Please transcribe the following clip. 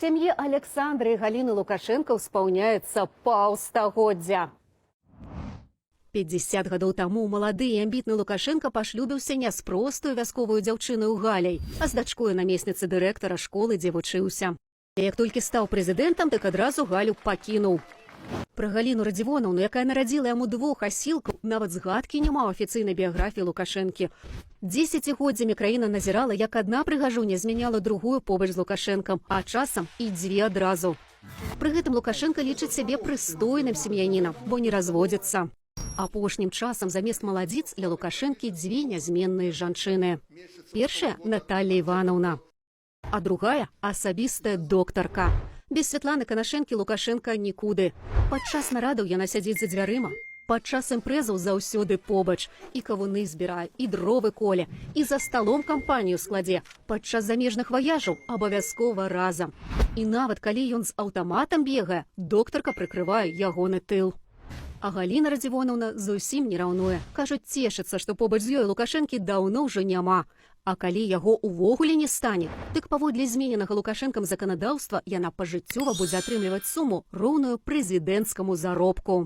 Сям'і Александры і Галіны Лукашенко ўспаўняецца паўстагоддзя. 50 гадоў таму малады і амбітны Лукашенко пашлюбіўся не з простую вясковую дзяўчынаю Галяй, а з дачкою намесніцы дырэктара школы, дзе вучыўся. Як толькі стаў прэзідэнтам, так адразу Галю пакінуў. Пра Галіну Радзівонаўну, якая нарадзіла яму 2 асілкаў, нават згадкі няма ў афіцыйнай біяграфіі Лукашэнкі. Дзесяцігоддзямі краіна назірала, як адна прыгажуня змяняла другую побач з Лукашэнкам, а часам і 2 адразу. Пры гэтым Лукашенко лічыць сябе прыстойным сем'янінам, бо не разводзіцца. Апошнім часам замест маладзіц для Лукашэнкі 2 нязменныя жанчыны. Першая – Наталья Івановна, а другая – асабістая доктарка. Без Святланы Канашэнкі Лукашенко нікуды. Падчас нарадаў яна сядзіць за дзвярыма. Падчас імпрэзаў заўсёды побач. І кавуны збірае, і дровы коле, і за сталом кампанію складзе. Падчас замежных ваяжаў абавязкова разам. І нават калі ён з аўтаматам бегае, доктарка прыкрывае ягоны тыл. А Галіна Радзівонаўна зусім не раўнуе. Кажуць, цешыцца, што побач з ёй Лукашэнкі даўно ўжо няма. А калі яго увогуле не стане, дык паводле змененага Лукашэнкам заканадаўства яна пажыццёва будзе атрымліваць суму, роўную прэзідэнцкаму заробку.